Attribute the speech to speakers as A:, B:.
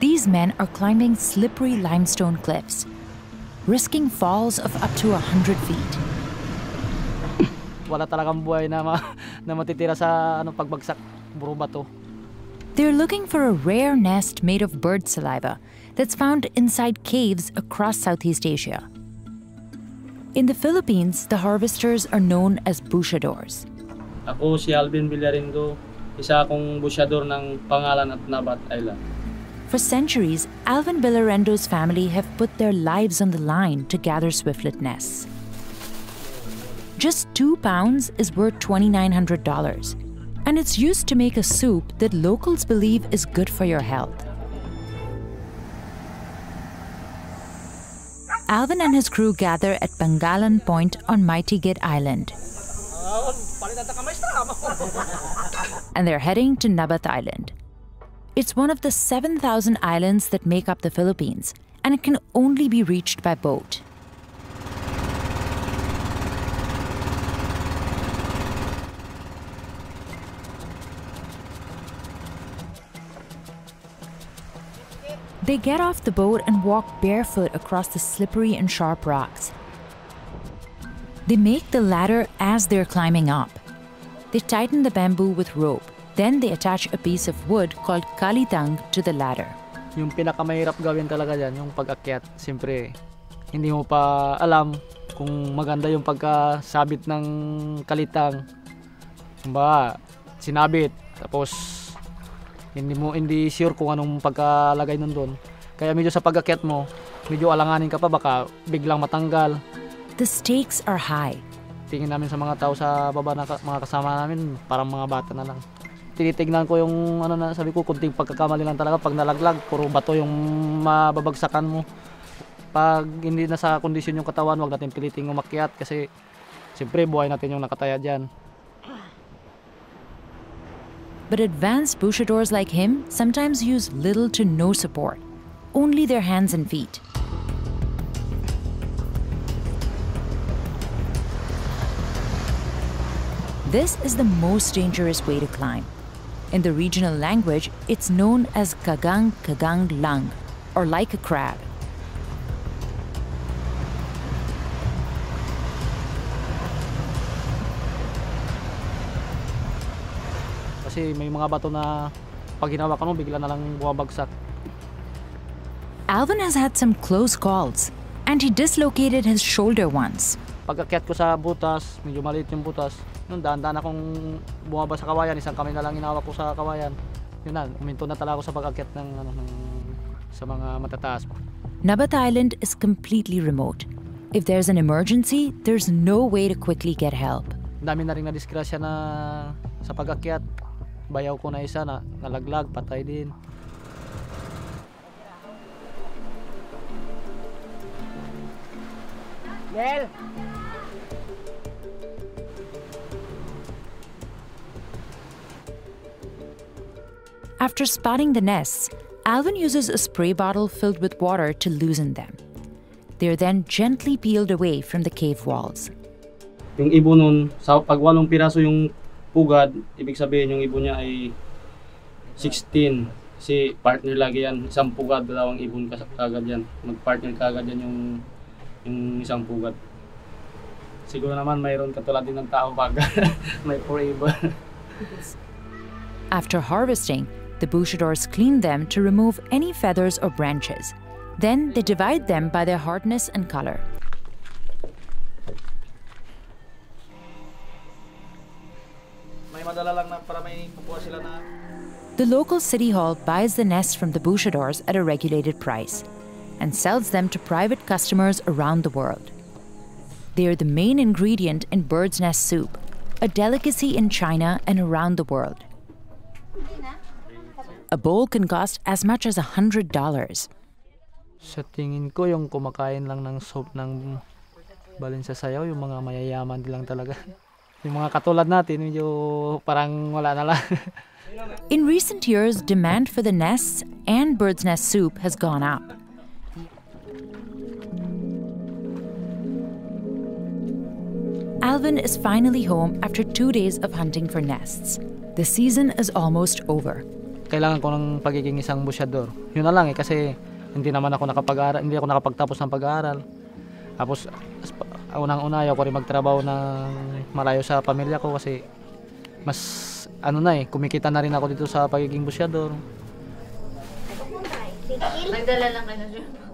A: These men are climbing slippery limestone cliffs, risking falls of up to 100 feet.
B: Wala talagang buhay na matitira sa pagbagsak, puro bato.
A: They're looking for a rare nest made of bird saliva that's found inside caves across Southeast Asia. In the Philippines, the harvesters are known as bushadors.
B: Ako si Alvin Villarindo, isa akong busyador ng pangalan at Nabat Island.
A: For centuries, Alvin Villarendo's family have put their lives on the line to gather swiftlet nests. Just 2 pounds is worth $2,900, and it's used to make a soup that locals believe is good for your health. Alvin and his crew gather at Pangalan Point on Mighty Island. And they're heading to Nabat Island. It's one of the 7,000 islands that make up the Philippines, and it can only be reached by boat. They get off the boat and walk barefoot across the slippery and sharp rocks. They make the ladder as they're climbing up. They tighten the bamboo with rope. Then they attach a piece of wood called kalitang to the ladder.
B: Yung pinakamahirap gawin talaga dyan, yung pag-akyat. Siyempre, hindi mo pa alam kung maganda yung pagkasabit ng kalitang. Kumbaga, sinabit. Tapos, hindi sure kung anong pagkalagay nun doon. Kaya medyo sa pag-akyat mo, medyo alanganin ka pa, baka biglang matanggal.
A: The stakes are high.
B: Tingin namin sa mga tao sa baba na mga kasama namin, parang mga bata na lang. Tinitignan ko yung sabi ko, kunting pagkakamali lang talaga. Pag nalaglag, puro bato yung mababagsakan mo. Pag hindi na sa kondisyon yung katawan, wag natin piliting umakyat kasi siyempre buhay natin yung nakataya dyan.
A: But advanced bushadors like him sometimes use little to no support, only their hands and feet. This is the most dangerous way to climb. In the regional language, it's known as kagang kagang lang, or like a crab.
B: Kasi may mga bato na pag hinawakan mo, bigla na lang bumabagsak.
A: Alvin has had some close calls, and he dislocated his shoulder once.
B: Pag-akyat ko sa butas, medyo maliit yung butas. Noon, daan-daan akong bumaba sa kawayan, isang kamay na lang inawak ko sa kawayan. Yun na, uminto na talaga ako sa pag-akyat sa mga matataas.
A: Nabat Island is completely remote. If there's an emergency, there's no way to quickly get help.
B: Dami na rin na-disgrasya na sa pag-akyat. Bayaw ko na isa na nalaglag, patay din. Nel!
A: After spotting the nests, Alvin uses a spray bottle filled with water to loosen them. They're then gently peeled away from the cave walls.
B: Yung ibon nun, pag 8 piraso yung pugad, ibig sabihin yung ibon niya ay 16. Kasi partner lagi yan, isang pugad daw ang ibon kagad yan. Mag-partner kagad yan yung isang pugad. Siguro naman mayroon katulad din ng tao pag may forever.
A: After harvesting, the bushadors clean them to remove any feathers or branches. Then they divide them by their hardness and color. The local city hall buys the nests from the bushadors at a regulated price and sells them to private customers around the world. They are the main ingredient in bird's nest soup, a delicacy in China and around the world. A bowl can cost as much as $100.
B: Sa tingin ko, yung kumakain lang ng soup ng Balinsasayaw, yung mga mayayaman lang talaga. Yung mga katulad natin, medyo parang wala na lang.
A: In recent years, demand for the nests and bird's nest soup has gone up. Alvin is finally home after 2 days of hunting for nests. The season is almost over.
B: kailangan ko ng pagiging isang busyador. Yun na lang kasi hindi naman ako nakapag-aral, hindi ako nakapagtapos ng pag-aaral. Tapos unang-una ayaw ko rin magtrabaho ng malayo sa pamilya ko kasi mas kumikita na rin ako dito sa pagiging busyador.
C: Nagdala lang ka na dyan.